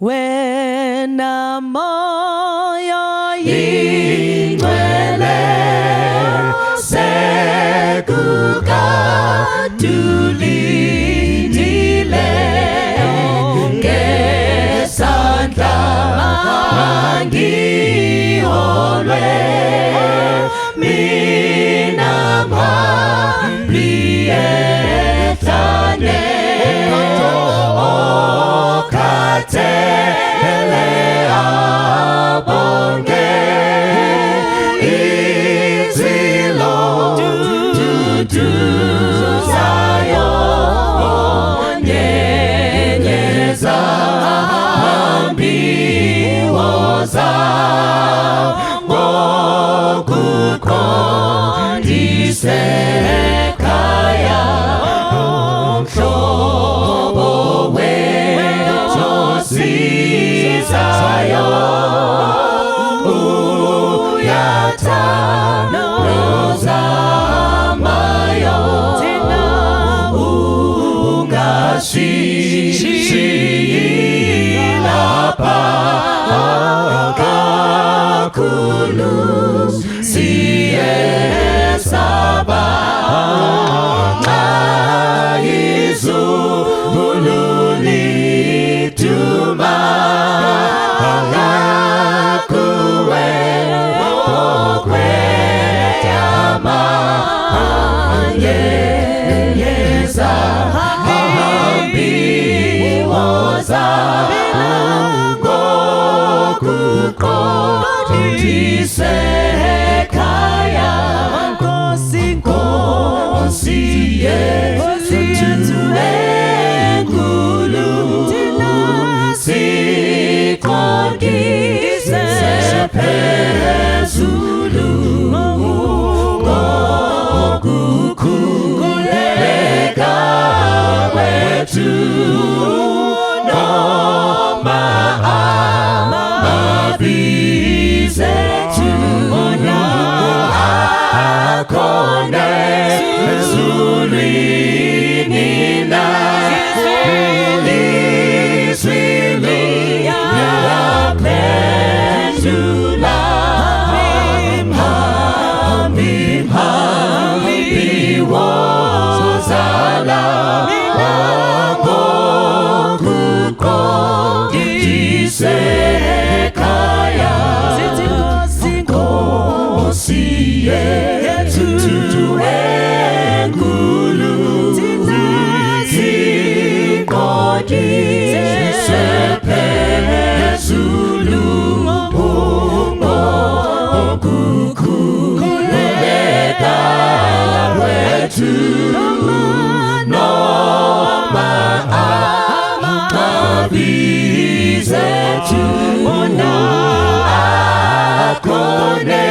wena moyo ingcwele sekukatulindile ngesandla mangiholwe mina mhambliyethane okhathele abonge izilo tutuzayo nyenyeza hambiwoza ngokuqondisekaya mhlobo wetosizayo uyathanozamayo ungashiyilapha kakhulu siyesaba nxa izulu lituma kuwe okwetyama yeza hambiwoza ngokuqondisekaya Nkosi yethu enkulu siqondise phezulu ngokukhuleka kwethu noma amabizethu akhona ezulwini izwi liyaphendula hambiwozala ngokuqondisekaya Nkosi yethu enkulu siqondise phezulu ngokukhuleka kwethu noma amabizethu akhona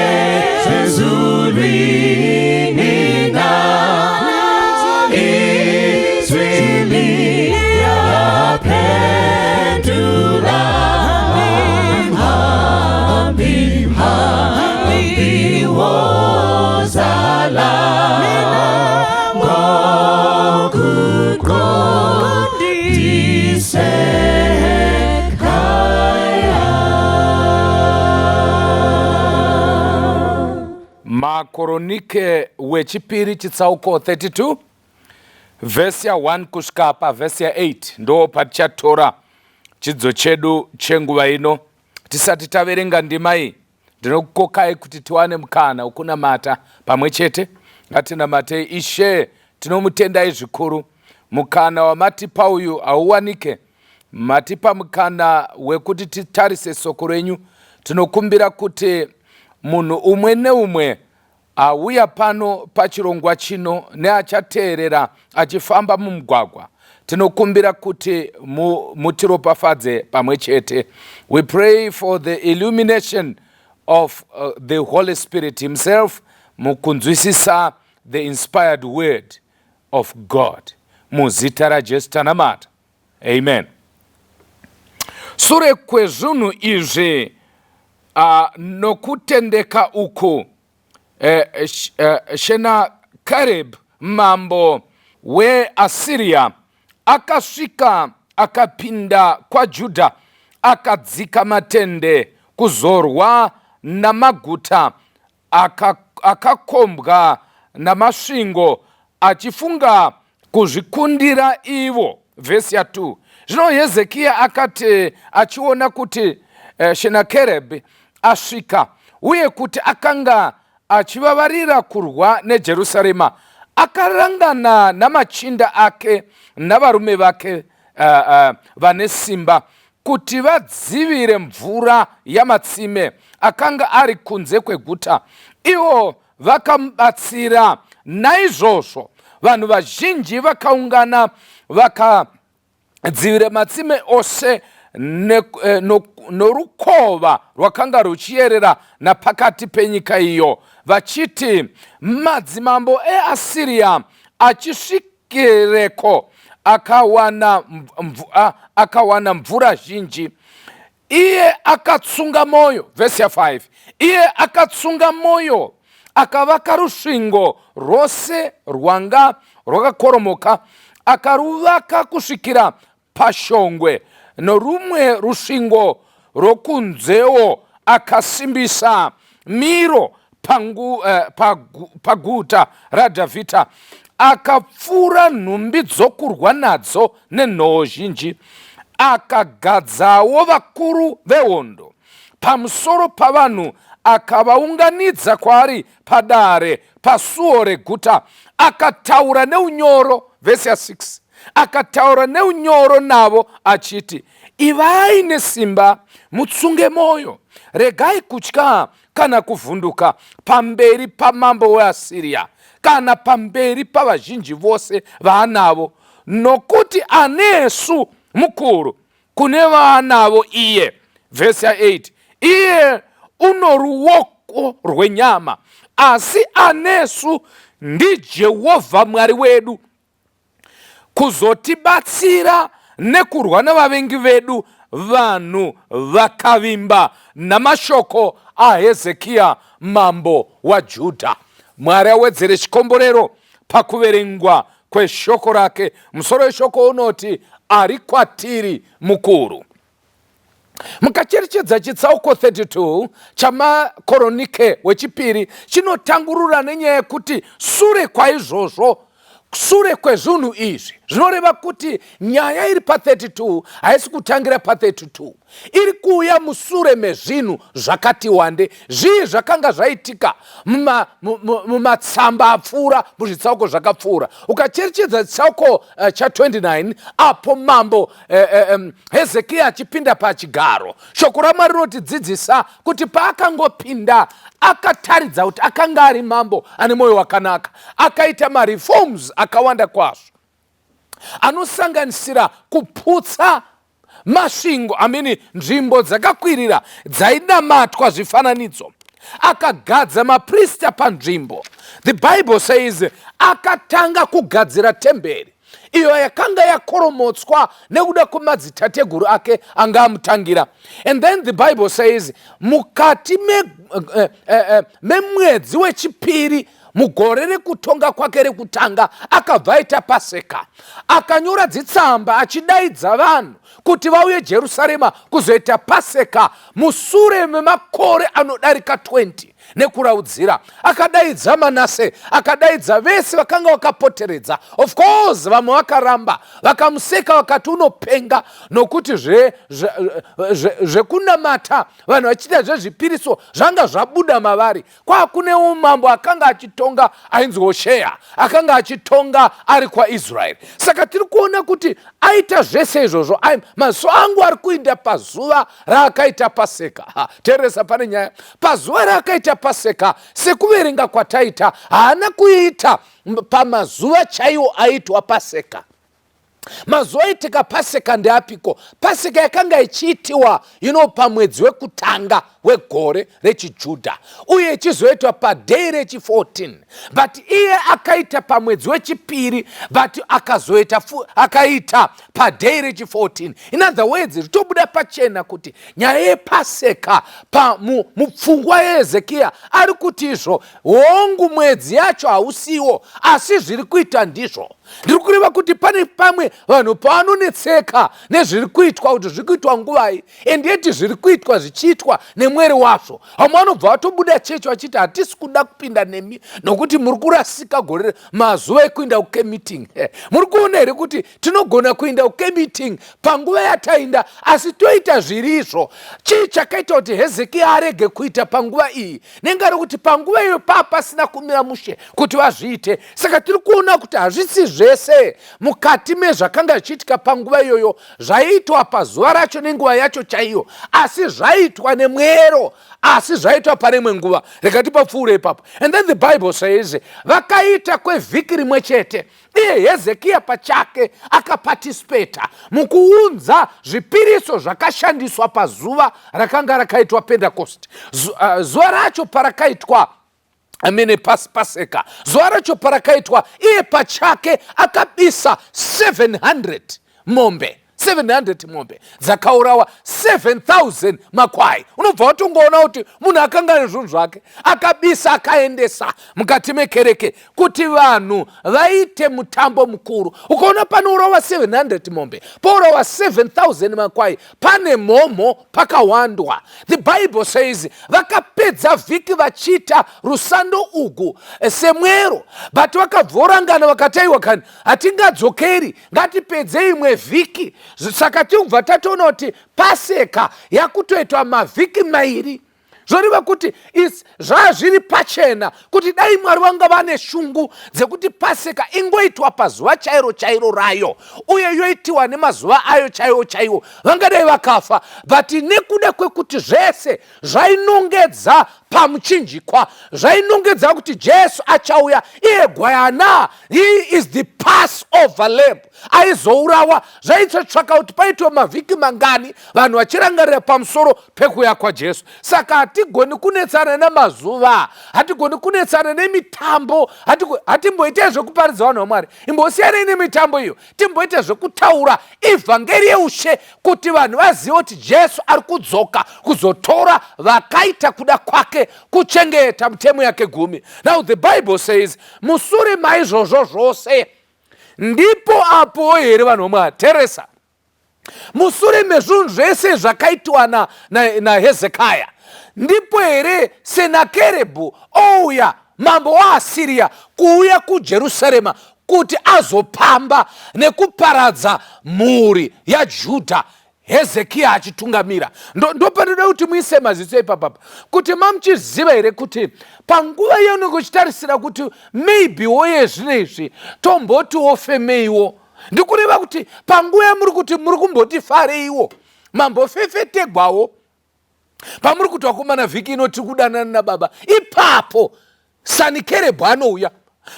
ezulwini izwi liyaphendula hambiwozala Makoronike wechipiri chitsauko 32 vhesi ya 1 kusvika pavhesi ya 8 ndo patichatora chidzo chedu chenguva ino. Tisati taverenga ndima iyi ndinokukokai kuti tiwane mukana ukunamata pamwe chete. Ngatinamatei Ishe, tinomutendai zvikuru. Mukana wamatipa uyu auwanike, matipa mukana wekuti titarise soko renyu. Tinokumbira kuti munhu umwe neumwe auya pano pachirongwa chino neachateerera achifamba mumugwagwa, tinokumbira kuti mutiropafadze pamwe chete. We pray for the illumination of the Holy Spirit himself mukunzwisisa the inspired word of God. Muzita raJesu tanamata. Amen. Sure kwezvunhu izvi nokutendeka uku Sennacherib mambo weAsiria akasvika akapinda kwaJudha akadzika matende, kuzorwa namaguta, akakombwa namasvingo, achifunga kuzvikundira ivo. Vhesi 2. Zvino Hezekia akati achiona kuti Shenakereb asvika uye kuti akanga achivavarira kurwa neJerusarema, akarangana namachinda ake navarume vake vane simba kuti vadzivire mvura yamatsime akanga ari kunze kweguta. Ivo vakamubatsira. Naizvozvo vanhu vazhinji vakaungana vakadzivira matsime ose norukova rwakanga ruchiyerera napakati penyika iyo, vachiti, madzimambo eAsiria achisvikireko akawana mvura zhinji. Iye akatsunga moyo. Vhesi 5. Iye akatsunga moyo, akavaka rusvingo rwose rwanga rwakakoromoka, akaruvaka kusvikira pashongwe, norumwe rusvingo rokunzewo akasimbisa miro paguta raDhavhidha, akapfura nhumbi dzokurwa nadzo nenhoo zhinji, akagadzawo vakuru vehondo pamusoro pavanhu, akavaunganidza kwaari padare pasuo reguta, akataura neunyoro. Vhesi 6. Akataura neunyoro navo achiti, ivai nesimba, mutsunge moyo, regai kutya kana kuvhunduka pamberi pamambo weAsiria, kana pamberi pavazhinji vose vaanavo, nokuti anesu mukuru kune vaanavo iye. Vhesi 8. Iye uno ruoko rwenyama, asi anesu ndiJehovha Mwari wedu, kuzotibatsira nekurwa navavengi vedu, vanhu vakavimba namashoko aHezekia mambo waJudha. Mwari awedzere chikomborero pakuverengwa kweshoko rake. Musoro weshoko unoti, ari kwatiri mukuru. Mukacherechedza chitsauko 32 chamakoronike wechipiri chinotangurura nenyaya yekuti sure kwaizvozvo, sure kwezvinhu izvi, zvinoreva kuti nyaya iri pa32 haisi kutangira pa32, iri kuuya musure mezvinhu zvakati wande. Zvii zvakanga zvaitika mumatsamba apfuura, muzvitsauko zvakapfuura. Ukacherechedza chitsauko cha29, apo mambo Hezekia achipinda pachigaro, shoko raMwari rinotidzidzisa kuti paakangopinda akataridza kuti akanga ari mambo ane mwoyo wakanaka, akaita mareforms akawanda kwazvo, anosanganisira kuputsa masvingo, nzvimbo dzakakwirira dzainamatwa zvifananidzo, akagadza maprista panzvimbo. The Bible says akatanga kugadzira temberi iyo yakanga yakoromotswa nekuda kwamadzitateguru ake anga amutangira. And then the Bible says mukati memwedzi wechipiri mugore rekutonga kwake rekutanga, akabva aita Paseka, akanyora dzitsamba achidaidza vanhu kuti vauye Jerusarema kuzoita Paseka musure memakore anodarika 20 nekuraudzira. Akadaidza Manase, akadaidza vese vakanga vakapoteredza. Of course vamwe vakaramba, vakamuseka vakati unopenga, nokuti zvekunamata vanhu vachiita zvezvipiriso zvanga zvabuda mavari. Kune umambo akanga achitonga ainzi Hoshea, akanga achitonga ari kwaIsraeri. Saka tiri kuona kuti aita zvese izvozvo. Mazuva angu ari kuinda pazuva raakaita Paseka. Teresa pane nyaya, pazuva raakaita Paseka, sekuverenga kwataita, haana kuita pamazuva chaiwo aitwa Paseka. Mazuva aitika Paseka ndeapiko? Paseka yakanga ichiitiwa pamwedzi wekutanga wegore rechiJudha, uye ichizoitwa padhei rechi14. But iye akaita pamwedzi wechipiri, but akaita padhei rechi14. In other words, ritobuda pachena kuti nyaya yePaseka mupfungwa yaHezekia ari kuti izvo hongu mwedzi yacho hausiwo, asi zviri kuita ndizvo. Ndiri kureva kuti pane pamwe vanhu pavanonetseka nezviri kuitwa kuti zviri kuitwa nguvai, endiyeti zviri kuitwa zvichiitwa nemweri wazvo. Vamwe vanobva vatobuda chechi vachiti hatisi kuda kupinda nemi nokuti muri kurasika gore mazuva ekuinda kukemeeting. Muri kuona here kuti tinogona kuinda kukemeeting panguva yatainda, asi toita zviri izvo. Chii chakaita kuti Hezekia arege kuita panguva iyi? Nenga rekuti panguva iyo pasina kumira mushe kuti vazviite. Saka tiri kuona kuti hazvisi zvese mukati mezvakanga zvichiitika panguva iyoyo zvaiitwa pazuva racho nenguva yacho chaiyo, asi zvaiitwa nemwero, asi zvaitwa pane imwe nguva. Reka tipapfuure ipapo. And then the Bible says vakaita kwevhiki rimwe chete, iye Hezekia pachake akapatisipeta mukuunza zvipiriso zvakashandiswa pazuva rakanga rakaitwa Pentecost. Zuva racho parakaitwa Paseka, zuva racho parakaitwa, iye pachake akabisa 700 mombe. 700 mombe dzakaurawa, 7,000 makwai. Unobva watongoona kuti munhu akanga nezvinhu zvake, akabisa akaendesa mukati mekereke kuti vanhu vaite mutambo mukuru. Ukaona panourawa 700 mombe, pourawa 7,000 makwai, pane mhomho pakawandwa. The Bible says vakapedza vhiki vachiita rusando ugu semwero, but vakabvorangana vakataiwa kani hatingadzokeri, ngatipedze imwe vhiki. Saka tibva tatoona kuti Paseka yakutoitwa mavhiki mairi. Zvoreva kuti zvazviri pachena kuti dai Mwari vanga vane shungu dzekuti Paseka ingoitwa pazuva chairo chairo rayo, uye yoitiwa nemazuva ayo chaiwo chaiwo, vangadai vakafa. But nekuda kwekuti zvese zvainongedza pamuchinjikwa, zvainongedza kuti Jesu achauya, iye gwayana, he is the Passover lamb, aizourawa. Zvaitsotsvaka kuti paitwa mavhiki mangani vanhu vachirangarira pamusoro pekuuya kwaJesu. Saka hatigoni kunetsana namazuva, hatigoni kunetsana nemitambo, hatimboite zvekuparidza vanhu vaMwari. Imbosiyanei nemitambo iyo, timboite zvekutaura ivhangeri yeushe kuti vanhu vazive kuti Jesu ari kudzoka kuzotora vakaita kuda kwake, kuchengeta mitemo yake gumi. Now the Bible says musure maizvozvo zvose ndipo apo here vanhu vaMwari, Teresa, musure mezvinhu zvese zvakaitwa naHezekia, ndipo here Senakerebhu ouya, mambo waAsiria, kuuya kuJerusarema kuti azopamba nekuparadza mhuri yaJudha, Hezekia achitungamira. Ndopanoda kuti muise maziso ipapapa kuti mamuchiziva here kuti panguva yano kuchitarisira kuti maybe woye zvinezvi tomboti wofemeiwo. Ndikureva kuti panguva yamuri kuti muri kumboti fareiwo, mambofefetegwawo pamuri kuti wakomana vhiki inoti kudanana nababa, ipapo Sanikerebhu anouya.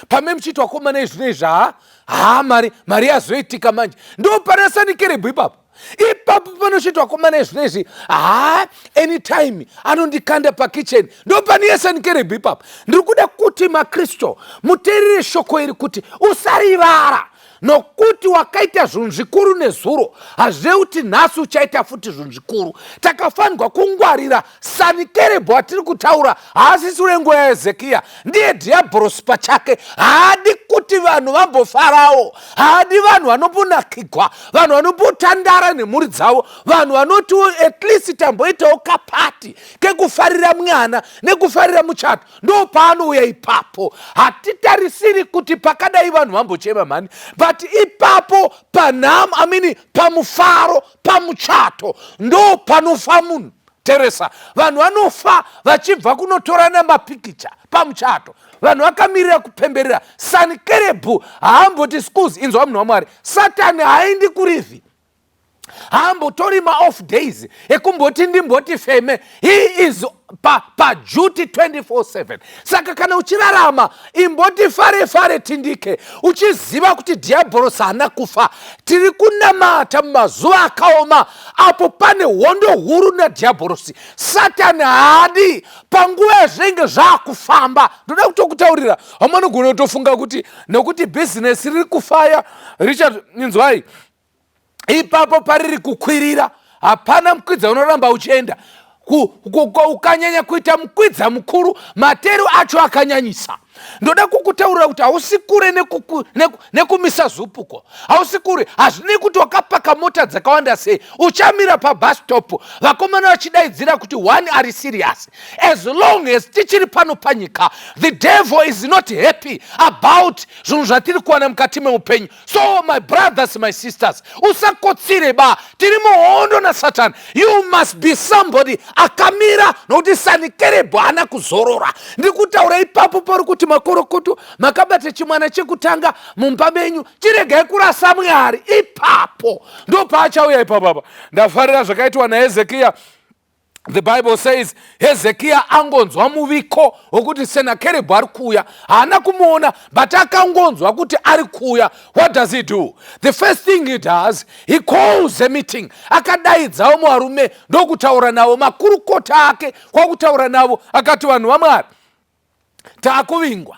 Pame mchiti wakomana izvinezvi, mari yazoitika manje, ndo pana Sanikerebhu ipapo. Ipapo panochitwa komana zvinezvi, anytime anondikanda pakitchen, ndo pane Sanikerebhu ipapo. Ndiri kuda kuti maKristu muteerere shoko iri kuti usarivara nokuti wakaita zvinhu zvikuru nezuro, hazve kuti nhasi uchaita futi zvinhu zvikuru. Takafanirwa kungwarira Sanikerebhu atiri kutaura haasisi urengo yaHezekia, ndiye dhiabhorosi pachake. Haadi kuti vanhu vambofarawo, haadi vanhu vanombonakigwa, vanhu vanombotandara nemhuri dzavo, vanhu vanoti at least tamboitawo kapati kekufarira mwana nekufarira muchato. Ndo paanouya ipapo. Hatitarisiri kuti pakadai vanhu vambochema mhani, but ipapo pamufaro, pamuchato, ndo panofa munhu. Teresa, vanhu vanofa vachibva kunotorana mapikicha pamuchato, vanhu vakamirira kupemberera. Sanikerebhu haamboti sikuzi, inzwa munhu waMwari, Satani haendi kurivhi, haambotori ma-off days ekumboti ndimboti feme. He is paduty 24/7. Saka kana uchirarama imboti fare tindike, uchiziva kuti dhiabhorosi haana kufa. Tiri kunamata mumazuva akaoma apo pane hondo huru nadhiabhorosi. Satani haadi panguva yazvinenge zvaakufamba. Ndoda kutokutaurira, hamanogona kutofunga kuti nokuti bhizinesi riri kufaya. Richard, inzwai, ipapo pariri kukwirira, hapana mukwidza unoramba uchienda. Ukanyanya kuita mukwidza mukuru, matero acho akanyanyisa. ndoda kukutaurira kuti hausi kure nekumisa zupuko, hausi kure. Hazvinei kuti wakapaka mota dzakawanda sei, uchamira pabastop vakomana vachidaidzira kuti one ari serious. As long as tichiri pano panyika, the devil is not happy about zvinhu zvatiri kuwana mukati meupenyu. So my brothers, my sisters, usakotsire ba, tiri muhondo naSatani. You must be somebody akamira nokuti Sanikerebhu haana kuzorora. Ndiri kutaura ipapo pari kuti makorokoto makabate chimwana chekutanga mumba menyu, chiregai kurasa Mwari. Ipapo ndo paachauya ipapapa. Ndafarira zvakaitwa naHezekiya. The Bible says Hezekiya angonzwa muviko wokuti Sennacherib ari kuuya. Haana kumuona, but akangonzwa kuti ari kuuya. What does he do? The first thing he does, he calls a meeting. Akadaidzawo muvarume ndokutaura navo, makurukota ake kwakutaura navo. Akati, vanhu vaMwari, taakuvingwa.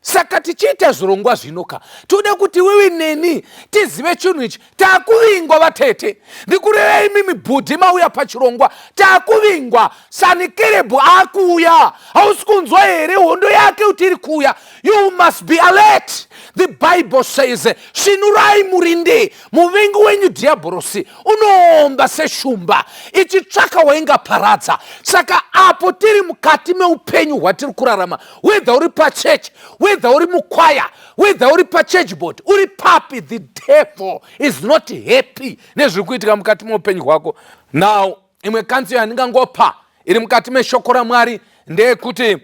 Saka tichiita zvirongwa zvinoka, tode kuti wewe neni tizive chinhu ichi. Taakuvingwa vatete, ndikurevei mimi bhudhi mauya pachirongwa. Taakuvingwa, Sanikerebhu akuuya. Hausi kunzwa here hondo yake kuti iri kuuya. You must be alert. The Bible says, shinurai murinde, muvengi wenyu dhiabhorosi unoomba seshumba ichitsvaka waingaparadza. Saka apo tiri mukati meupenyu hwatiri kurarama, whether uri pachechi, whether uri mukwaya, whether uri pachurch board, uri papi, the devil is not happy nezviri kuitika mukati meupenyu hwako. Now, imwe kanzi yandingangopa iri mukati meshoko raMwari ndeyekuti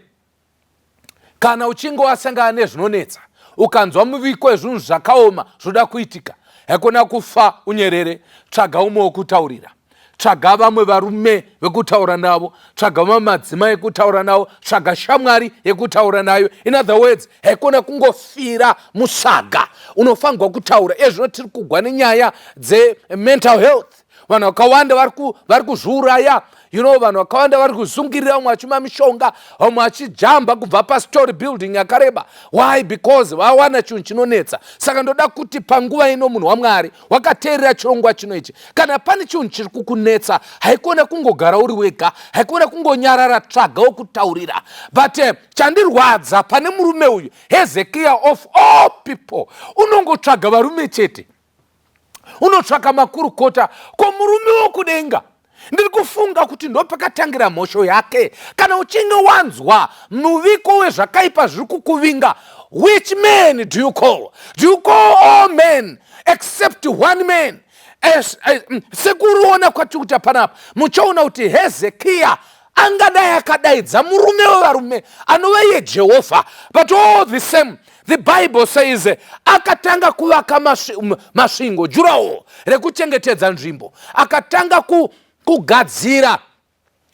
kana uchinge wasangana nezvinonetsa, ukanzwa muviko wezvinhu zvakaoma zvoda kuitika, hakuna kufa unyerere, tsvaga umwe wokutaurira. Tsvaga vamwe varume vekutaura navo, tsvaga vamwe madzimai ekutaura navo, tsvaga shamwari yekutaura nayo. In other words, hakuna kungofira musaga, unofanirwa kutaura. Ezvino tiri kugwa nenyaya dze-mental health. Vanhu vakawanda vari kuzviuraya. Vanhu vakawanda vari kuzungirira, vamwe vachima mishonga, vamwe vachijamba kubva pastory building yakareba. Why? Because vawana chinhu chinonetsa. Saka ndoda kuti panguva ino munhu waMwari wakateerera chirongwa chino ichi, kana pane chinhu chiri kukunetsa, haikona kungogara uri wega, haikona kungonyarara, tsvaga wokutaurira. But chandirwadza pane murume uyu Hezekiya of all people, unongotsvaga varume chete, unotsvaka makurukota. Ko murume wokudenga, ndiri kufunga kuti ndo pakatangira mhosho yake. Kana uchinge wanzwa muviko wezvakaipa zviri kukuvinga, which man do you call? Do you call all men except one man? Sekuriona kwatikuta panapa, muchaona kuti Hezekiya angadai akadaidza murume wevarume anova yeJehovha, but all the same the Bible says akatanga kuvaka masvingo, jurawo rekuchengetedza nzvimbo, akatanga kugadzira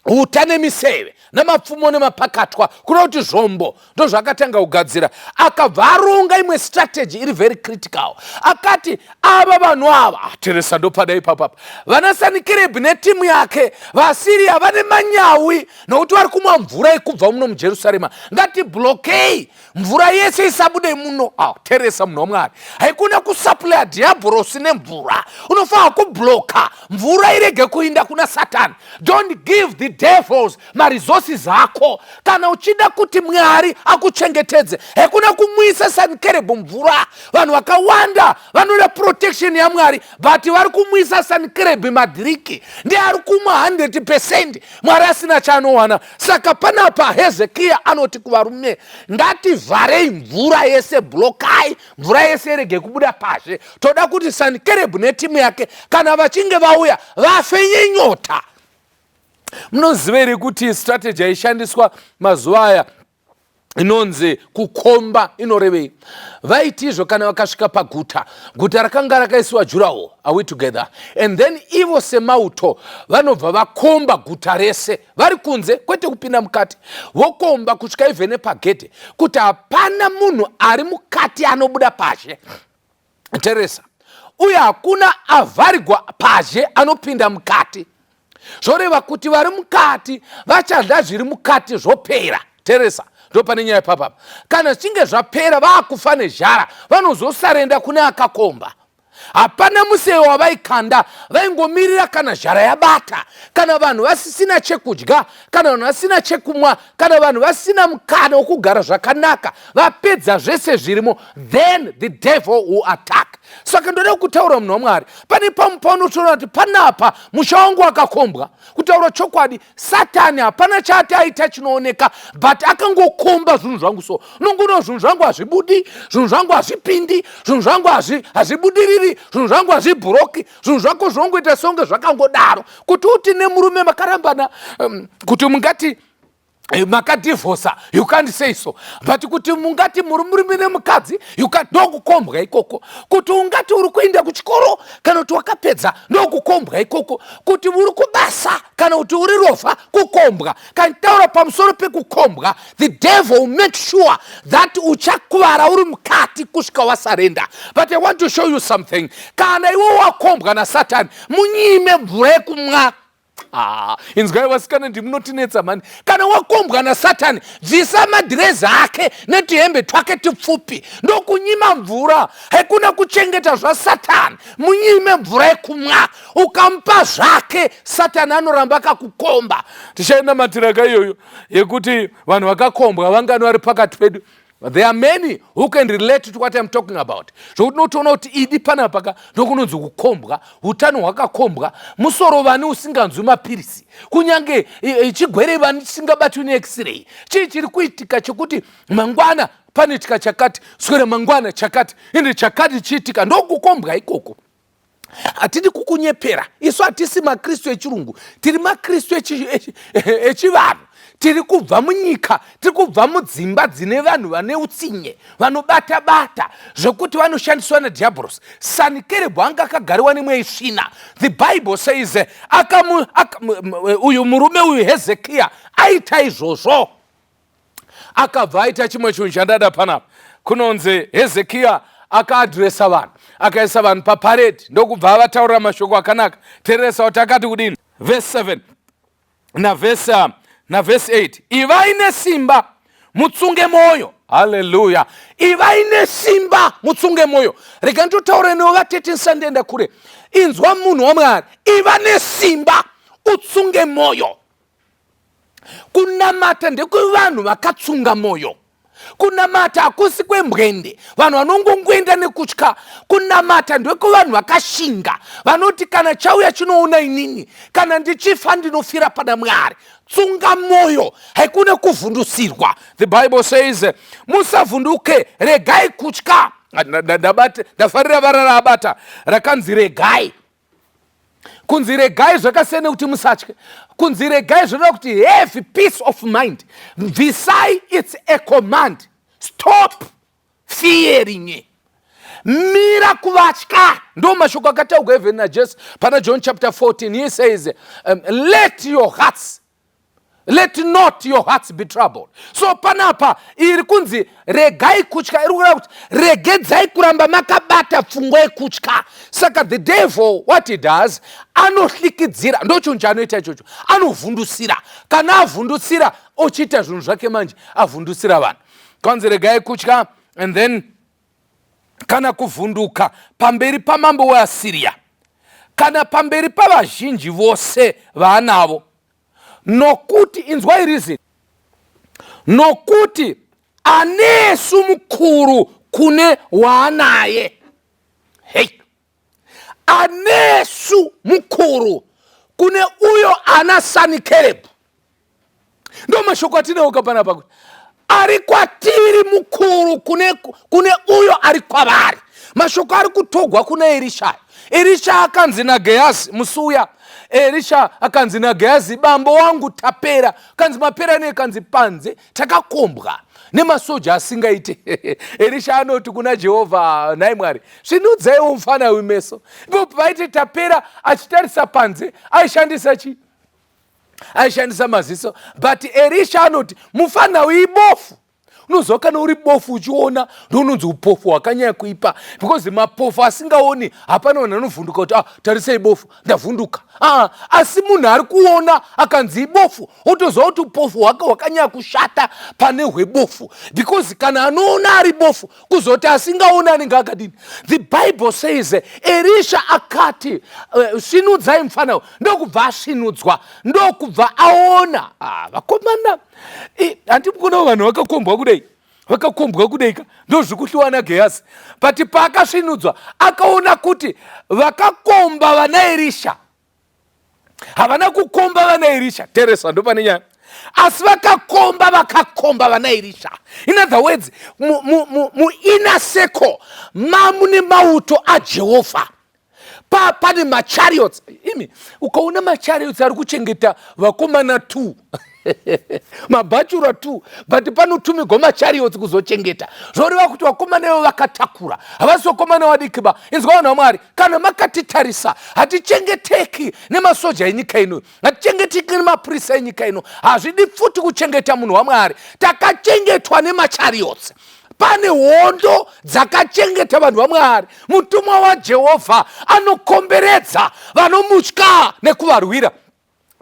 uta nemiseve namapfumo nemapakatwa, kuna kuti zvombo ndo zvakatanga kugadzira. Akabva aronga imwe strategy iri very critical. Akati ava vanhu ava, Teresa ndo pada ipapapa, vana Sanikerebhu netimu yake vaSiria vane manyawi nokuti vari kumwa mvura ikubva muno muJerusarema. Ngati blokei mvura yese isabude muno. Teresa munhu waMwari, haikuna kusupply dhiabhorosi nemvura, unofanira kubloka mvura irege kuinda kuna Satani. Don't give the devils maresources ako. Kana uchida kuti Mwari akuchengetedze, hakuna kumwisa Sanikerebhu mvura. Vanhu vakawanda vanoda protection ya Mwari, but vari kumwisa Sanikerebhu madhiriki. Ndiye ari kumwa 100%, Mwari asina chaanowana. Saka panapa Hezekiya anoti kuvarume, ngativharei mvura yese, blokai mvura yese irege kubuda pashe. Toda kuti Sanikerebhu netimu yake kana vachinge vauya vafe nyota. Munoziveri kuti strategy yaishandiswa mazuva aya inonzi kukomba inorevei. Vaiti izvo kana vakasvika paguta, guta rakanga rakaisiwa jurawo, are we together? And then ivo semauto vanobva vakomba guta rese vari kunze, kwete kupinda mukati. Vokomba kusvika even nepagedhe kuti hapana munhu ari mukati anobuda pashe. Teresa, uye hakuna avharigwa pashe anopinda mukati. Zvoreva kuti vari mukati vachadya zviri mukati zvopera. Teresa, ndo pane nyaya papapa. Kana zvichinge zvapera vaakufa nezhara, vanozosarenda kune akakomba. hapana museve wavaikanda, vaingomirira kana zhara yabata, kana vanhu vasisina chekudya, kana vanhu vasina chekumwa, kana vanhu vasina mukana wokugara zvakanaka, vapedza zvese zvirimo, then the devil will attack. Saka ndoda kutaura munhu waMwari, pane paunotoona kuti panapa musha wangu wakakombwa. Kutaura chokwadi, Satani hapana chati aita chinooneka, but akangokomba zvinhu zvangu so. Nongono zvinhu zvangu hazvibudi, zvinhu zvangu hazvipindi, zvinhu zvangu hazvibudiriri, zvinhu zvangu hazvibhuroki, zvinhu zvako zvongoita songe zvakangodaro. Kuti uti nemurume makarambana, kuti mungati makadivhosa, you can't say so. But kuti mungati murume nemukadzi, you can't, ndokukombwa ikoko. Kuti ungati uri kuenda kuchikoro, kana kuti wakapedza, ndokukombwa ikoko. Kuti uri kubasa, kana kuti uri rofa, kukombwa. Kana taura pamusoro pekukombwa, the devil will make sure that uchakuvara uri mukati kusvika wasarenda. But I want to show you something. Kana iwe wakombwa na Satani, munyime mvura yekumwa. Inzwai vasikana ndimunotinetsa mani. Kana wakombwa na Satani, bvisa madhirezi ake netuhembe twake tupfupi, ndokunyima mvura. Hakuna kuchengeta zvaSatani, munyime mvura yekumwa. Ukampa zvake, Satani anoramba akakukomba. Tichaenda matiraka iyoyo yekuti vanhu vakakombwa vangano vari pakati pedu. There are many who can relate to what I'm talking about. Zvokuti notoona kuti idi panapa ndokunonzi kukombwa, utano hwakakombwa, musoro vani usinganzwi mapirisi, kunyange chigwere vani chisingabatwi neX-ray. Chii chiri kuitika chekuti mangwana panoitika chakati, swere mangwana chakati, ende chakati chiitika, ndokukombwa ikoko. Hatidi kukunyepera. Isu hatisi maKristu echirungu, tiri maKristu echivanhu. Tiri kubva munyika, tiri kubva mudzimba dzine vanhu vane utsinye, vanobata-bata, zvokuti vanoshandiswa naDhiabhorosi. Sanikerebhu anga akagariwa nemweisvina. The Bible says, uyu murume uyu Hezekia aita izvozvo. Akabva aita chimwe chinhu chandada panapa. Kunonzi Hezekia akaadhiresa vanhu, akaisa vanhu paparedi, ndokubva avataurira mashoko akanaka. Teresa kuti akati kudini? Verse 7 na verse 8. Ivai nesimba, mutsunge moyo. Hallelujah. Ivai nesimba, mutsunge moyo. Rega ndotaura newe vatete nsandenda kure. Inzwa munhu waMwari, iva nesimba, utsunge moyo. Kunamata ndekuvanhu vakatsunga moyo. Kunamata hakusi kwembwende, vanhu vanongongwenda nekutya. Kunamata ndekuvanhu vakashinga, vanoti kana chauya chinoona inini, kana ndichifa ndinofira pana Mwari. Tsunga moyo, haikune kuvhundusirwa. The Bible says, musavhunduke, regai kutya. Ndafarira varara abata, rakanzi regai. Kunzi regai zvakasiyana kuti musatye. Kunzi regai zvinoda kuti have peace of mind. Visai, it's a command. Stop fearing. Mira kuvatya. Ndo mashoko akataurwa even na Jesu pana John chapter 14. He says, let not your hearts be troubled. So panapa iri kunzi regai kutya, iri kuti regedzai kuramba makabata pfungwa yekutya. Saka the devil, what he does, anohlikidzira, ndo chinhu chaanoita ichocho, anovhundusira. Kana avhundusira, ochiita zvinhu zvake manje, avhundusira vanhu. Kanzi regai kutya, and then kana kuvhunduka pamberi pamambo weAsiria, kana pamberi pavazhinji vose vaanavo. Nokuti, inzwai reason, nokuti anesu mukuru kune waanaye. Hey, anesu mukuru kune uyo ana Sanikerebhu. Ndo mashoko atineuka panapa kuti ari kwatiri mukuru kune uyo ari kwavari. Mashoko ari kutogwa kuna Elisha. Elisha akanzi naGehazi musuya. Elisha akanzi naGehazi, bambo wangu tapera. Kanzi mapera ne kanzi panze, takakombwa nemasoja asingaite. Elisha anoti kuna Jehovha, nai Mwari, zvinudzaiwo mufana wemeso. Ipo paite tapera achitarisa panze, aishandisa chi? Aishandisa maziso. But Elisha anoti mufana weibofu. unozwa kana uri bofu uchiona ndounonzi upofu hwakanyanya kuipa, because mapofu asingaoni hapana vanhu anovhunduka kuti tarisei bofu ndavhunduka. Asi munhu ari kuona akanzi ibofu otozva kuti upofu hwake hwakanyanya kushata pane hwebofu, because kana anoona ari bofu kuzoti asingaoni anenge akadini. The Bible says Elisha akati svinudzai mufana, ndokubva asvinudzwa, ndokubva aona. Vakomana, handii kuona vanhu vakakombwa kudai, vakakombwa kudaika ndozvikuhliwa naGehazi, but paakasvinudzwa akaona kuti vakakomba vana Elisha havana kukomba vana Elisha, teresa ndo pane nyaya, asi vakakomba vana Elisha. In other words, mu inner circle mamune mauto aJehovha pane machariots. Imi ukaona machariots ari kuchengeta vakomana 2 mabhachura 2, but panotumigwa machariots kuzochengeta, zvoreva kuti vakomana ivo vakatakura, havasi vakomana vadikiba. Inzwa vanhu vaMwari, kana makatitarisa hatichengeteki nemasoja enyika ino, hatichengeteki nemaprisa enyika ino, hazvidi futi kuchengeta munhu waMwari, takachengetwa nemachariots. Pane hondo dzakachengeta vanhu vaMwari. Mutumwa waJehovha anokomberedza vanomutya nekuvarwira.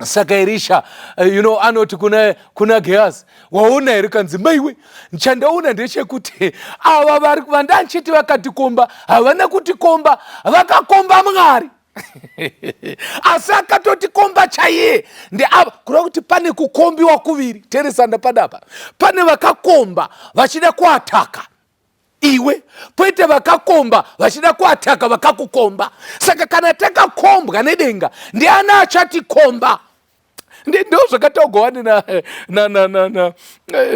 Saka Elisha anoti kuna Gehazi, waona here kanzi maiwe, chandaona ndechekuti ava vari vandanchiti vakatikomba havana kutikomba, vakakomba Mwari. Asi akatotikomba chaiye ndeava, kureva kuti pane kukombiwa kuviri. Teresanda padapa, pane vakakomba vachida kuataka iwe, poite vakakomba vachida kuataka vakakukomba. Saka takakombwa nedenga, ndiani achatikomba? Ndo zvakataugwani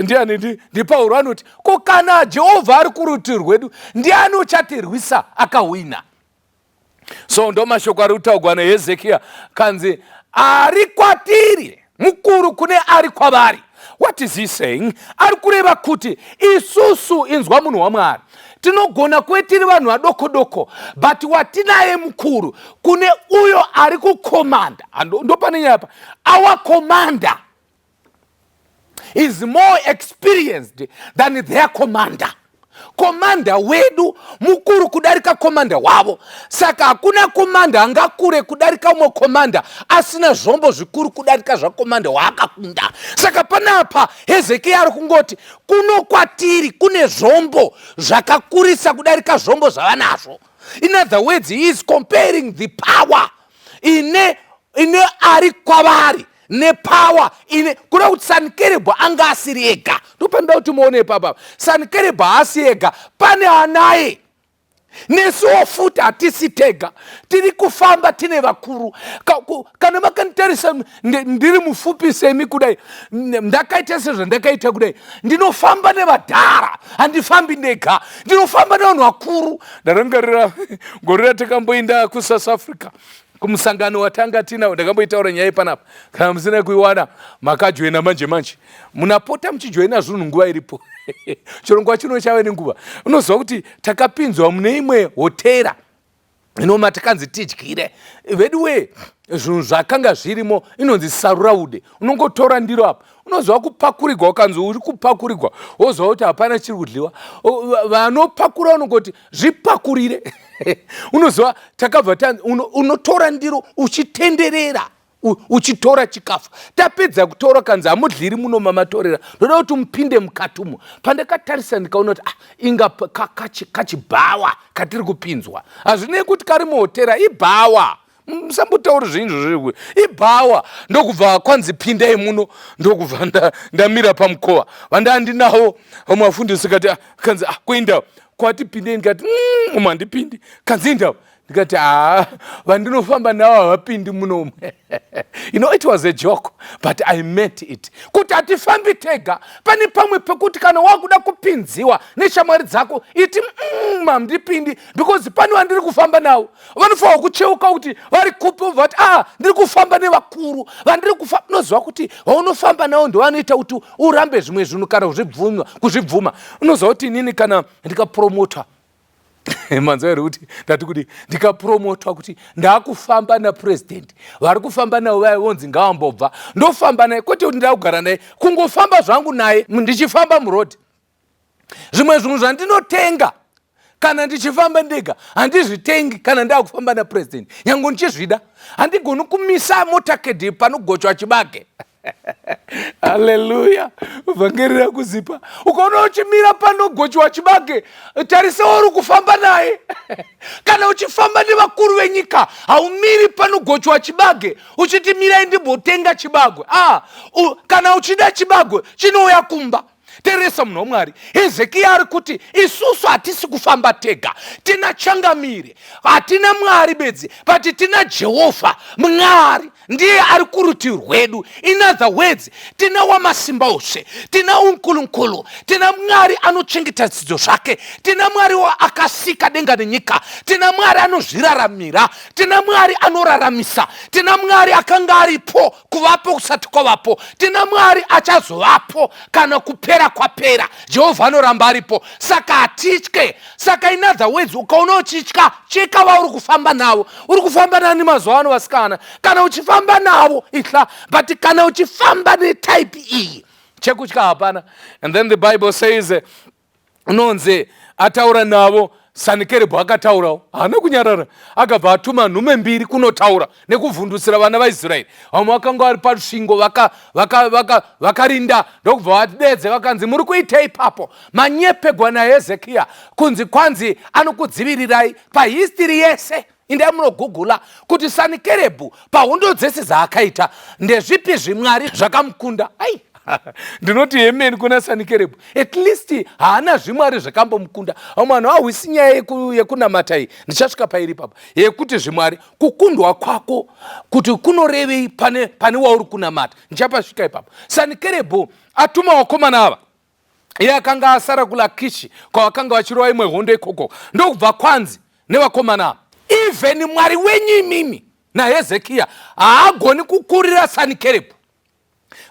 ndiani ndiPauro anoti, ko kana Jehovha ari kurutivi rwedu ndiani uchatirwisa akahwina? So ndo mashoko ari kutaugwa naHezekiya kanzi ari kwatiri mukuru kune ari kwavari. What is he saying? Ari kureva kuti isusu, inzwa munhu waMwari, tinogona kuve tiri vanhu vadoko, but watinaye mukuru kune uyo ari kukomanda. Ndo pane nyapa, our commander is more experienced than their commander. Komanda wedu mukuru kudarika komanda wavo. Saka hakuna komanda angakure kudarika umwe komanda asina zvombo zvikuru kudarika zvakomanda waakakunda. Saka panapa Hezekiya ari kungoti kuno kwatiri kune zvombo zvakakurisa kudarika zvombo zvavanazvo. In other words, he is comparing the power ine ari kwavari nepower ine kuda kuti Sankereba anga asiri ega. Ndopanda kuti muone papa, Sankereba haasi ega, pane anaye. Nesuwo futi hatisi tega, tiri kufamba tine vakuru. Kana makantarisa ndiri mupfupi semi kudai, ndakaita sezvandakaita kudai, ndinofamba nevadhara, handifambi ndega, ndinofamba nevanhu vakuru. Ndarangarira gore takamboenda kuSouth Africa kumusangano watanga tinawo, ndakamboitaura nyaya panapa. Kana musina kuiwana makajoina manje munapota muchijoina zvinhu nguva iripo. Chirongwa chino chave nenguva. Unozwa kuti takapinzwa mune imwe hotera inomatanzi tidyire, veduwe zvinhu zvakanga zvirimo inonzi saruraude. Unongotora ndiro apa, unozwa kupakurirwa, ukanzi uri kupakurirwa wozwa kuti hapana chiri kudliwa, vanopakura unongoti zvipakurire. Unozwa takabva unotora ndiro uchitenderera uchitora chikafu. Tapedza kutora kanzi hamudliri muno mamatorera, ndoda kuti mupinde mukati umo. Pandakatarisa ndikaona kuti inga kachibhawa katiri kupinzwa. Hazvinei kuti kari muhotera, ibhawa. Musambotauri zvinhu zviri ibhawa. Ndokubva kwanzi pindai muno, ndokubva ndamira pamukova. Vandandinawo vamwe vafundisi kanzi kuenda kwati pindei, ndikati mandipindi, kanzi indawo. Ndikati vandinofamba navo havapindi muno. It was a joke, but I meant it. Kuti hatifambi tega, pane pamwe pekuti kana wakuda kupinziwa neshamwari dzako iti mamndipindi, because pane vandiri kufamba navo. Vanofanwa kucheuka kuti vari kupi, ubva kuti ndiri kufamba nevakuru, vandiri kufamba. Unoziva kuti vaunofamba navo ndovanoita kuti urambe zvimwe zvinhu kana kuzvibvuma. Unoziva kuti inini kana ndikapromotwa manzo ere kuti ndati kuti ndikapromotwa kuti ndakufamba napresident, vari kufamba navo vaya vonzi ngavambobva, ndofamba naye, kwete kuti ndakugara naye, kungofamba zvangu naye ndichifamba murodhi. Zvimwe zvinhu zvandinotenga kana ndichifamba ndega handizvitengi kana ndakufamba napresident. Nyangu ndichizvida handigoni kumisa motakedi panogochwa chibage. Haleluya. Vhangeri rakuzipa. Ukaona uchimira panogochwa chibage, tarisa uri kufamba naye. Kana uchifamba nevakuru venyika, haumiri panogochwa chibage uchiti mirai ndimbotenga chibagwe. Kana uchida chibagwe chinouya kumba. Teresa munhu waMwari, Hezekia ari kuti isusu hatisi kufamba tega, tina changamire, hatina Mwari bedzi, but tina Jehovha Mwari ndiye ari kurutivi rwedu. In other words, tina wamasimba ose, tina unkulunkulu, tina Mwari anochengeta zvidzidzo zvake, tina Mwari akasika denga nenyika, tina Mwari anozviraramira, tina Mwari anoraramisa, tina Mwari akanga aripo kuvapo kusati kwavapo, tina Mwari achazovapo kana kupera kwapera. Jehovha anoramba aripo, saka hatitye. Saka in other words, ukaona uchitya, cheka vauri kufamba navo. Uri kufamba nani mazuva ano vasikana? Kana uchifamba navo itla, but kana uchifamba netype iyi, chekutya hapana. And then the Bible says, unonzi ataura navo, Sanikerebhu akataurawo, haana kunyarara, akabva atuma nhume mbiri kunotaura nekuvhundusira vana vaIsraeri. Vamwe vakanga vari pasvingo vakarinda, ndokubva vatidedze vakanzi muri kuitei ipapo? Manyepegwa naHezekia kunzi kwanzi anokudzivirirai pahistory yese. Indai munogugula kuti Sanikerebhu pahondo dzese dzaakaita ndezvipi zvimwari zvakamukunda. Ai, ndinoti amen kuna Sanikerebhu. At least haana zvimwari zvakambomukunda. Vanhu hahwisi nyaya yekunamata iyi, ndichasvika pairi papa, yekuti zvimwari kukundwa kwako kuti kunorevei pane wauri kunamata. Ndichapasvika ipapa. Sanikerebhu atuma vakomana ava, iye akanga asara kuLakishi kwavakanga vachirova imwe hondo ikoko, ndokubva kwanzi nevakomana ava. Even Mwari wenyu imimi naHezekia haagoni kukurira Sanikerebhu.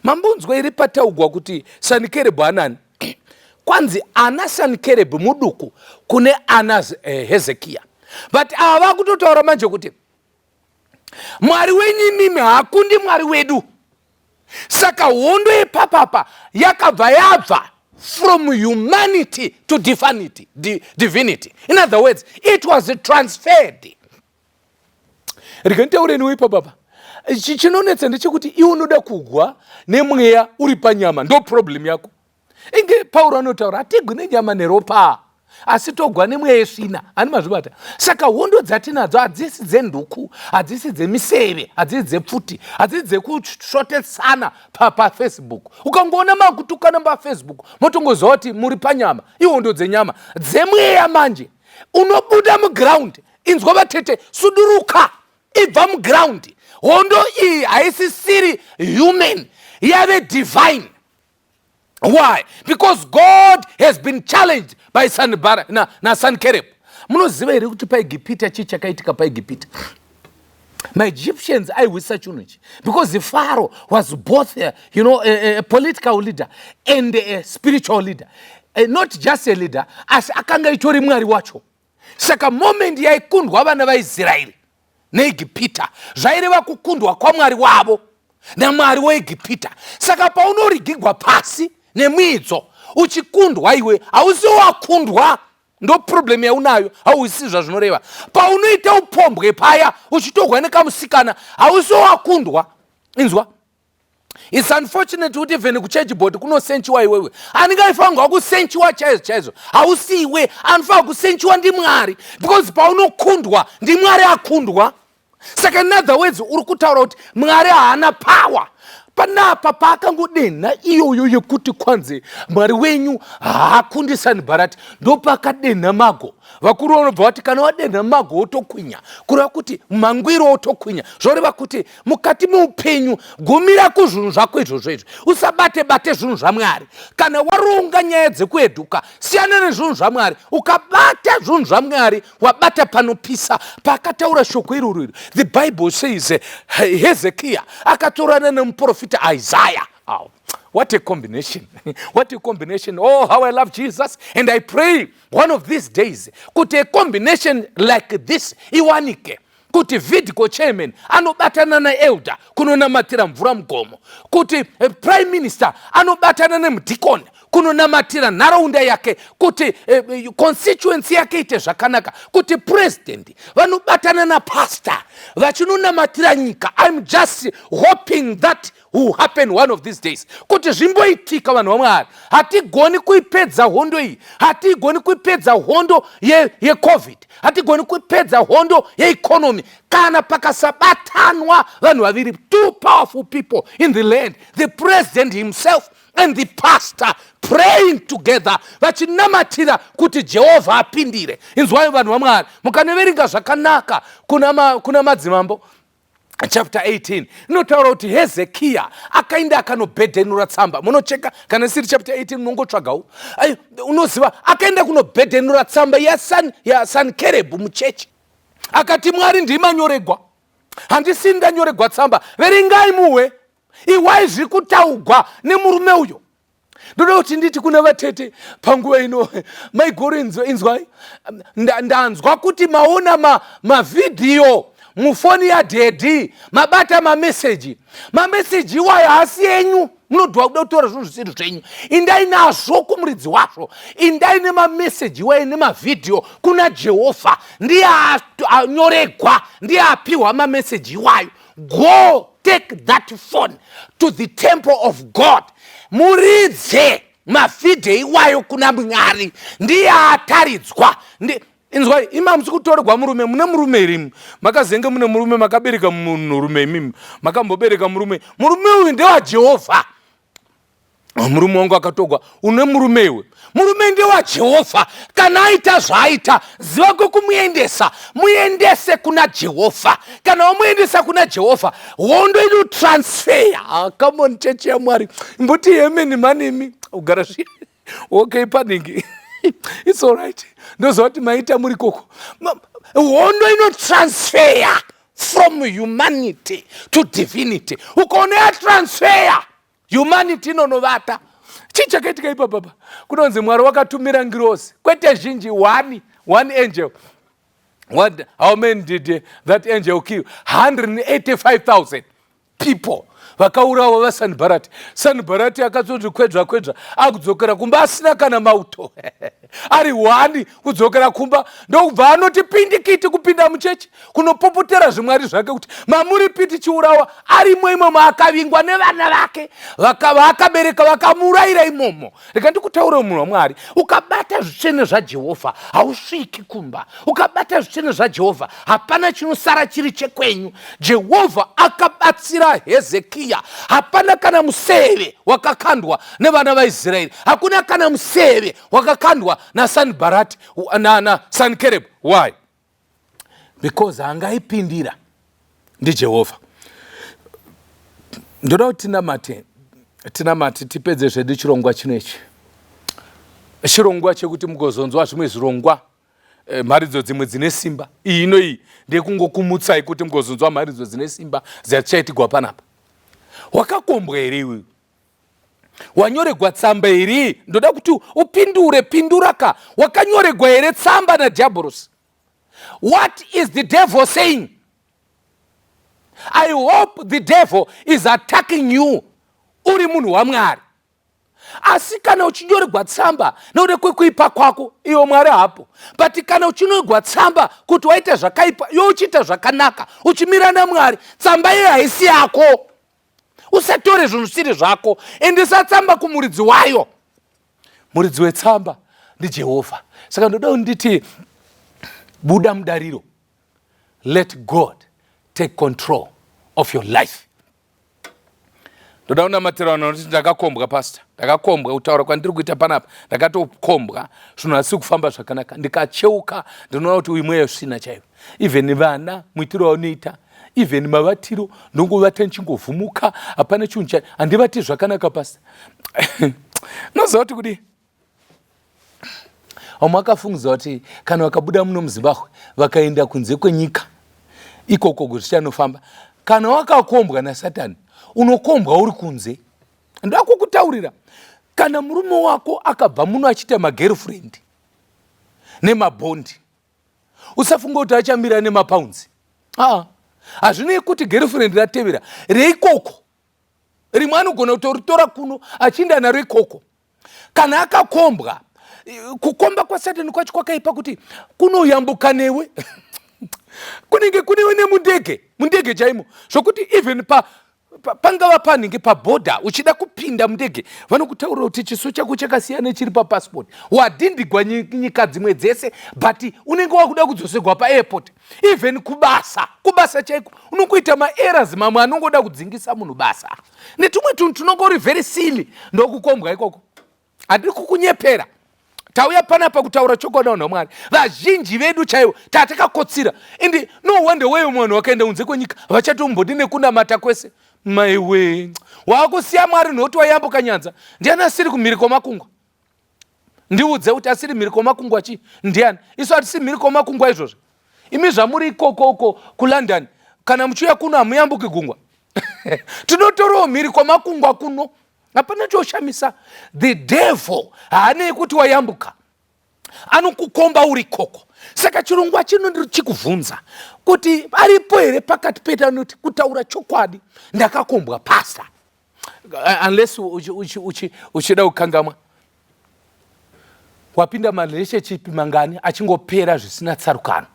Mambunzwa iri pataugwa kuti Sanikerebhu anani? Kwanzi ana Sanikerebhu muduku kune ana Hezekia. But ava kutotaura manje kuti Mwari wenyu imimi haakundi Mwari wedu. Saka hondo yepapapa yakabva yabva from humanity to divinity. In other words, it was transferred. Rikantaureni ipapapa. Chinonetsa ndechekuti iwe unoda kugwa nemweya uri panyama, ndo problem yako. Inge Pauro anotaura hatigwi nenyama neropa, asi togwa nemweya yesvina. Ani mazvibata? Saka hondo dzatinadzo hadzisi dzenduku, hadzisi dzemiseve, hadzisi dzepfuti, hadzisi dzekushotesana paFacebook. Ukangoona makutukana paFacebook, motongoziva kuti muri panyama. Ihondo dzenyama, dzemweya manje. Unobuda muground, inzwa vatete, suduruka, ibva muground. Hondo iyi haisisiri human, yave divine. Why? Because God has been challenged by Sankereb. Munoziva here kuti paIgipita chii chakaitika paIgipita? My-Egyptians aiwisa chinhu, because the Pharaoh was both a political leader and a spiritual leader. Not just a leader, as akanga itori Mwari wacho. Saka moment yaikundwa vana vaIsraeri neIgipita, zvaireva kukundwa kwaMwari wavo naMwari weIgipita. Saka paunorigigwa pasi nemwidzo uchikundwa iwe, hausi wakundwa, ndo problem yaunayo, hauisi zvazvinoreva. Paunoita upombwe paya uchitogwa nekamusikana, hausi wakundwa. Inzwa, it's unfortunate kuti even kuchurchboard kunosenchiwa iwewe. Aningaifanirwa kusenchiwa chaizvo, hausi iwe, anofanirwa kusenchiwa ndiMwari, because paunokundwa ndiMwari akundwa. Saka in other words, uri kutaura kuti Mwari haana power. Panapa pakangodena iyoyo yekuti kwanzi Mwari wenyu haakundi Sanibharati, ndo pakadena mago. Vakuru vanobva vati kana wadena mago otokwinya, kureva kuti mangwiro otokwinya. Zvoreva kuti mukati meupenyu gumira kuzvinhu zvako izvozvo. Usabate zvinhu zvaMwari. Kana waronga nyaya dzekueduka, siyana nezvinhu zvaMwari. Ukabata zvinhu zvaMwari, wabata panopisa. Pakataura shoko iroro. The Bible says Hezekia akatorana nemuprofita Isaiah. What a combination. What a combination. Oh, how I love Jesus. And I pray one of these days, could a combination like this, iwanike. kuti vidco chairman anobatana naelder kunonamatira mvura mugomo, kuti prime minister anobatana nemudhikoni kunonamatira nharaunda yake, kuti constituency yake ite zvakanaka, kuti president vanobatana napastor vachinonamatira nyika. I'm just hoping that will happen one of these days, kuti zvimboitika vanhu vamwari. Hatigoni kuipedza hondo iyi, hatigoni kuipedza hondo yecovid, hatigoni kuipedza hondo yeeconomy kana pakasabatanwa vanhu vaviri, two powerful people in the land, the president himself and the pastor praying together, vachinamatira kuti Jehovha apindire. Inzwai vanhu vamwari, mukanoverenga zvakanaka kuna madzimambo chapter 18 inotaura kuti Hezekia akaenda akanobhedhenura tsamba. Munocheka kana siri chapter 18 munongotsvagawo, unoziva akaenda kunobhedhenura tsamba yaSankereb muchechi, akati Mwari ndimanyoregwa, handisi ndanyoregwa tsamba, verengai muwe iwai zviri kutaurwa nemurume uyo. Ndoda kuti nditi kuna vatete panguva ino, maigoro inzwai, ndanzwa kuti maona mavidhiyo mufoni yadhedhi, mabata mameseji iwayo hasi enyu, munodwa kuda kutora zvinhu zvisiri zvenyu. Indai nazvo kumuridzi wazvo, indai nemameseji iwayo nemavidhiyo kuna Jehovha. Ndiye anyoregwa, ndiye apiwa mameseji iwayo. Go take that phone to the temple of God, muridze mavidhiyo iwayo kuna Mwari, ndiye ataridzwa. Inzwai, ima musikutorerwa murume, mune murume irimu, makazenge mune murume, makabereka murume imimi, makambobereka murume uyu ndewa Jehovha. Murume wangu akatogwa, une murume iwe, murume ndewa Jehovha. Kana aita zvaita, ziva kukumuendesa, muendese kuna Jehovha. Kana wamuendesa kuna Jehovha, hondo ino transfer. Come on, chechi ya Mwari, mbuti yemeni manimi, ugara shi, okay, paningi. It's all right. Ndozo wati maita muri koko. Hondo ino transfer from humanity to divinity. Ukone ya transfer humanity nonovata. Chicha ketika ipa baba. Kunonzi Mwari wakatumira ngirosi. Kwete zhinji one angel. How many did that angel kill? 185,000 people. Vakaurawa vaSanbalati. Sanbalati akazoti kwedzva akudzokera kumba asina kana mauto. Ari wani kudzokera kumba ndokubva anoti pindikiti kupinda muchechi kunopopotera zvimwari zvake kuti mamuri piti chiurawa ari imomo maakavingwa nevana vake vakabereka vakamurayira imomo. Reka ndikutaura munhu waMwari, ukabata zvitsvene zvaJehovha hausviki kumba. Ukabata zvitsvene zvaJehovha hapana chinosara chiri chekwenyu. Jehovha akabatsira Hezekia, hapana kana museve wakakandwa nevana vaIsraeri, hakuna kana museve wakakandwa naSanbalati na Sankereb. Why? Because angaipindira ndi Jehovha. Ndoda kuti tinamate tipedze zvedu chirongwa chinechi. Chirongwa chekuti mugozonzwa zvimwe zvirongwa, mharidzo dzimwe dzine simba. Iyi ndekungokumutsai kuti mugozonzwa mharidzo dzine simba dzachaitigwa panapa. Wakakombwa here iwe? Wanyoregwa tsamba iri? Ndoda kuti pinduraka. Wakanyoregwa here tsamba naDiabolos? What is the devil saying? I hope the devil is attacking you uri munhu waMwari. Asi kana uchinyoregwa tsamba node kwekuipa kwako, iyo Mwari hapo. But kana uchinyoregwa tsamba kuti waita zvakaipa, iwe uchiita zvakanaka, uchimira naMwari, tsamba iyo haisi yako. Usatore zvinhu zvisiri zvako, endesa tsamba kumuridzi wayo. Muridzi wetsamba ndi Jehovha. Saka ndoda nditi buda mudariro. Let God take control of your life. Ndoda unamatira kuti ndakakombwa pastor. Ndakakombwa utaura kwandiri kuita panapa. Ndakatokombwa zvinhu asi kufamba zvakanaka. Ndikacheuka ndinoona kuti uyu mweya usina chaiwo. Even vana muitiro waunoita, even mavatiro ndongovata nchingovhumuka, hapana chinhu handivati zvakanaka pastor. Noziva kuti kudi amakafungiza kuti kana wakabuda muno muZimbabwe vakaenda kunze kwenyika ikoko kuti zvichainofamba, kana wakakombwa naSatani unokombwa uri kunze. Ndakukutaurira, kana murume wako akabva muno achiita magirlfriend nemabhondi, usafunga kuti achamira nemapounds. hazvinei kuti girlfriend ratevera reikoko rimwe anogona kutoritora kuno achinda naro ikoko. Kana akakombwa, kukomba kwa Satani kwacho kwakaipa kuti kunoyambuka newe kunenge kunewe nemundege chaimo, zvokuti even pangava panenge pabhodha uchida kupinda mundege vanokutaurira kuti chiso chako chakasiyana chiri papassport, wadhindigwa nyika dzimwe dzese, but unenge wakuda kudzosegwa paairport. Even kubasa chaiko unokuita maerrors mamwe anongoda kudzingisa munhu basa netumwe tunhu tunonge uri very silly. Ndokukombwa ikoko, handiri kukunyepera, tauya panapa kutaura chokwadi vanhu vaMwari. Vazhinji vedu chaivo tatakakotsira, ende no wonder wewe munhu wakaenda kunze kwenyika vachatombodi nekunamata kwese. Maiwe wakusiya Mwari noti wayambuka nyanza. Ndiani asiri kumhiri kwomakungwa? Ndiudze kuti asiri mhiri kwomakungwa chi? Ndiani? Isu hatisi mhiri kwomakungwa izvozvo. Imi zvamuri ikoko kuLondon, kana muchiuya kuno hamuyambuki gungwa. Tinotoriwo mhiri kwomakungwa kuno, hapana choshamisa. The devil haanei kuti wayambuka, anokukomba uri koko. Saka chirongwa chino chikuvhunza kuti aripo here pakati pedu anoti kutaura chokwadi ndakakombwa pasta, unless uchida kukangamwa wapinda marelationship mangani achingopera zvisina tsarukano.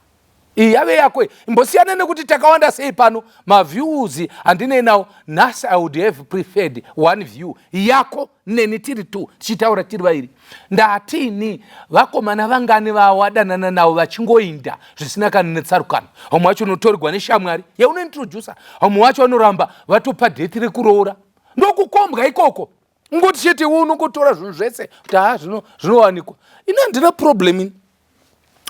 Iyi yave yako imbosiyana nekuti takawanda sei pano maviews handinei nawo. Nhasi I would have preferred one view yako neni tiri tu tichitaura tiri vairi. Ndatini vakomana vangani vawadanana navo vachingoinda zvisina kana netsarukano. Vamwe vacho unotorigwa neshamwari yaunointroducer, vamwe vacho vanoramba vatopa date rekuroora. Ndokukombwa ikoko, ngoti chete unongotora zvinhu zvese kuti zvinowanikwa. Ina handina problem ini,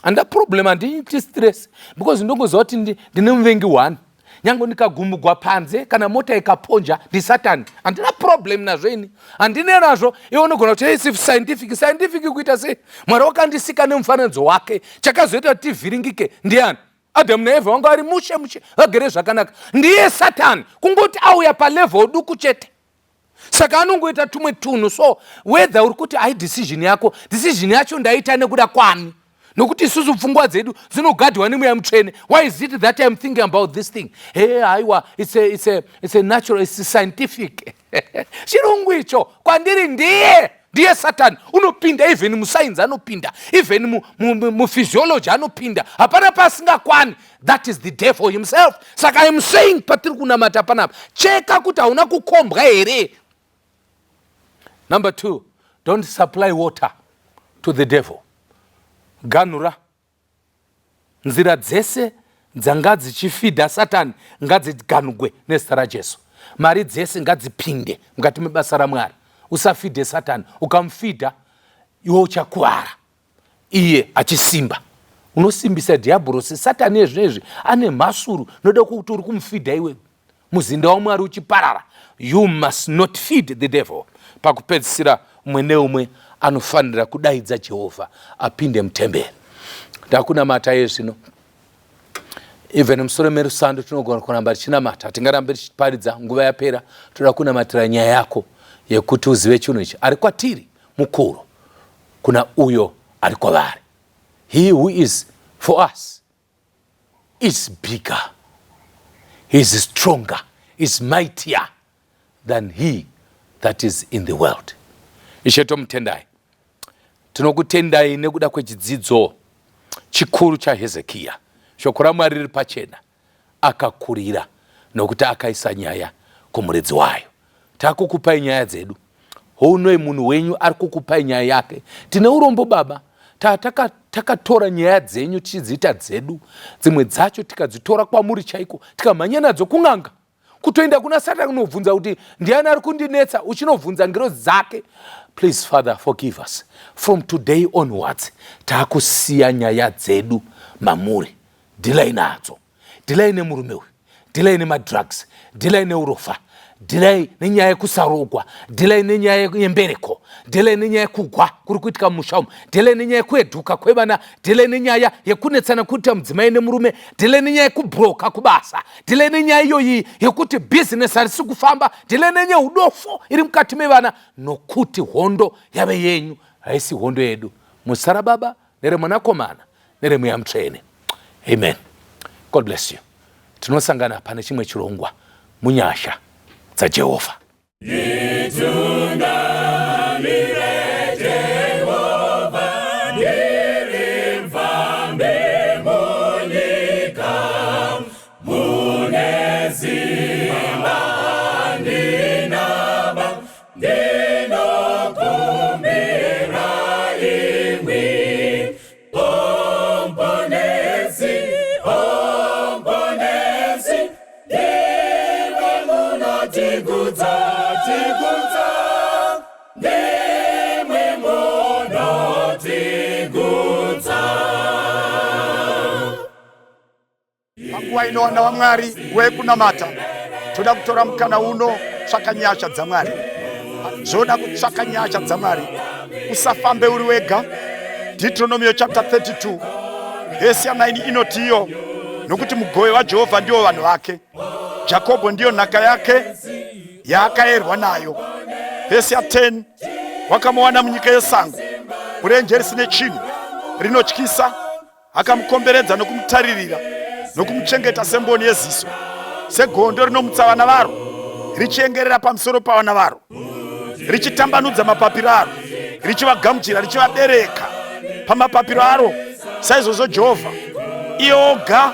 and that problem handiti stress, because ndongoziva kuti ndine muvengi one. Nyange ndikagumugwa panze kana mota ikaponja ndiSatani, handina problem nazvo ini, handine nazvo. Iwe unogona kuti hey, scientific kuita sei? Mwari wakandisika nemufananidzo wake, chakazoita kuti tivhiringike ndiani? Adamu naEvha vanga vari mushe vagere zvakanaka. Ndiye Satani kungoti auya palevel duku chete, saka anongoita tumwe tunhu. So whether uri kuti ai decision yacho ndaita nekuda kwani, nokuti isusu pfungwa dzedu dzinogadhwa nemweya mutsvene. Why is it that I'm thinking about this thing? Hey, aiwa, it's a natural, it's scientific. Chirungu icho kwandiri ndiye Satani. Unopinda even musainzi anopinda, even muphysiology anopinda, hapana pasingakwani. That is the devil himself. Saka I'm saying patiri kunamata panapa, cheka kuti hauna kukombwa here. Number 2, don't supply water to the devil. Ganura nzira dzese dzanga dzichifidha Satani ngadziganugwe nezita raJesu. Mari dzese ngadzipinde mukati mebasa raMwari. Usafidhe Satani. Ukamufidha iwe uchakuwara, iye achisimba. Unosimbisa dhiabhorosi. Satani ezvinezvi ane mhasuru noda kuti uri kumufidha iwe, muzinda waMwari uchiparara. You must not feed the devil. Pakupedzisira umwe neumwe anofanira kudaidza Jehovha apinde mutemberi. Ndakunamata yezvino, even musoro merusando tinogona kuramba tichinamata, tingarambe tichiparidza nguva yapera. Toda kunamatira nyaya yako yekuti uzive chinhu ichi, ari kwatiri mukuru kuna uyo ari kwavari. He who is for us is bigger, he is stronger, is mightier than he that is in the world. Ishe tomutendai, tinokutendai nekuda kwechidzidzo chikuru chaHezekiya. Shoko raMwari riri pachena, akakurira nokuti akaisa nyaya kumuridzi wayo. Takukupai nyaya dzedu, hounoi munhu wenyu ari kukupai nyaya yake. Tine urombo baba, takatora nyaya dzenyu tichidziita dzedu, dzimwe dzacho tikadzitora kwamuri chaiko, tikamhanya nadzo kun'anga, kutoenda kuna Satani kunobvunza kuti ndiani ari kundinetsa, uchinobvunza ngero dzake. Please Father, forgive us. From today onwards, takusiya nyaya dzedu mamuri. Dhilai nadzo, dhilai nemurume uyu, dhilai nemadrugs, dhilai neurofa, dhilai nenyaya yekusarogwa, dhilai nenyaya yembereko, dhilai nenyaya yekugwa kuri kuitika mumusha umu, dhilai nenyaya yekueduka kwevana, dhilai nenyaya yekunetsana kuita mudzimai nemurume, dhilai nenyaya yekubhuroka kubasa, dhilai nenyaya iyoyi yekuti business harisi kufamba, dhilai nenyaya udofo iri mukati mevana, nokuti hondo yave yenyu haisi hondo yedu. Musara Baba neremwanakomana neremweya mutsvene. Amen. God bless you. tinosangana pane chimwe chirongwa munyasha dzaJehovha. Panguva ino vana vaMwari wekunamata toda kutora mukana uno tsvaka nyasha dzaMwari. Zoda kutsvaka nyasha dzaMwari, usafambe uri wega. Deuteronomy chapter 32 verse 9 inoti iyo, nokuti mugove waJehovha ndio vanhu vake, Jakobho ndiyo nhaka yake yaakaerwa nayo. Verse 10, wakamuwana munyika yesango, murenje risine chinhu rinotyisa, akamukomberedza nokumutaririra nokumuchengeta semboni yeziso, segondo rinomutsa vana varo, richengerera pamusoro pavana varo, richitambanudza mapapiro aro, richivagamuchira, richivabereka pamapapiro aro. Saizvozvo Jehovha iye oga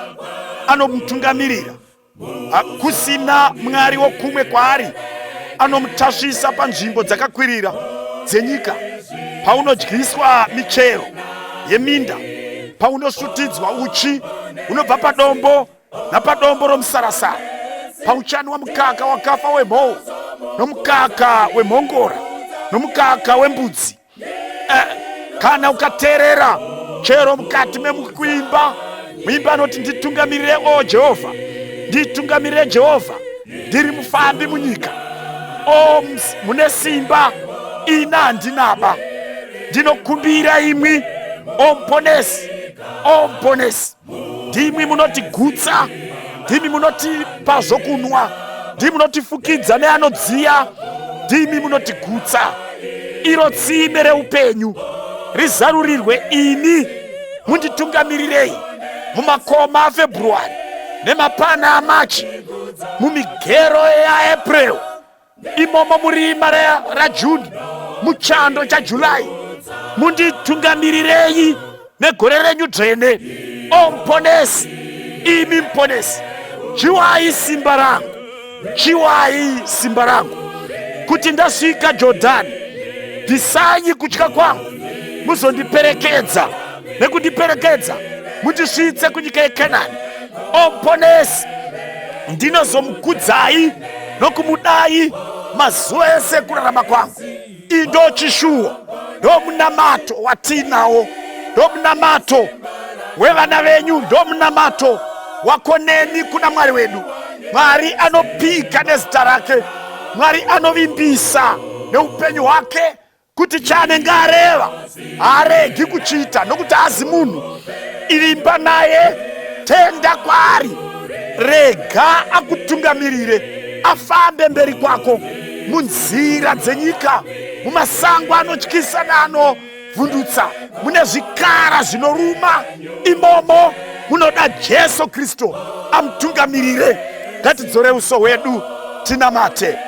anomutungamirira, kusina mwari wokumwe kwaari. Anomutasvisa panzvimbo dzakakwirira dzenyika, paunodyiswa michero yeminda, paunosutidzwa uchi unobva padombo napadombo romusarasara, pauchanwa mukaka wakafa wemhou nomukaka wemhongora nomukaka wembudzi. Kana ukateerera chero mukati memukuimba, muimba anoti nditungamirire o Jehovha, nditungamirire Jehovha, ndiri mufambi munyika, o mune simba ina handinaba, ndinokumbira imwi o muponesi, o muponesi. Ndimwi munotigutsa, ndimi munotipa zvokunwa, ndimi munotifukidza neanodziya, ndimi munotigutsa. Iro tsime reupenyu rizarurirwe ini, munditungamirirei mumakoma aFebruary nemapana aMachi, mumigero yaApril, imomo murima raJuni, muchando chaJuly. Munditungamirirei negore renyu dzvene, o muponesi, imi muponesi. Chiwai simba rangu, chiwai simba rangu, kuti ndasvika Jordani bvisai kutya kwangu, muzondiperekedza nekundiperekedza mundisvitse kunyika yeKenani. O muponesi, ndinozomukudzai nokumudai mazuva ese kurarama kwangu. Iyi ndo chishuwo, ndo munamato watinawo, ndo munamato wevana venyu, ndo munamato wakoneni kuna Mwari wedu. Mwari anopika nezita rake, Mwari anovimbisa neupenyu hwake, kuti chaanenge areva haaregi kuchiita, nokuti hazi munhu. Ivimba naye, tenda kwaari, rega akutungamirire, afambe mberi kwako munzira dzenyika, mumasango anotyisa nanovhundutsa, mune zvikara zvinoruma. Imomo munoda Jesu Kristu amutungamirire. Ngatidzore uso hwedu tinamate.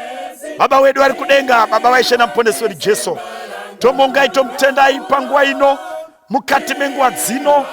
Baba wedu ari kudenga, Baba waishe na muponesi wedu Jesu, tomongai tomutendai panguva ino, mukati menguva dzino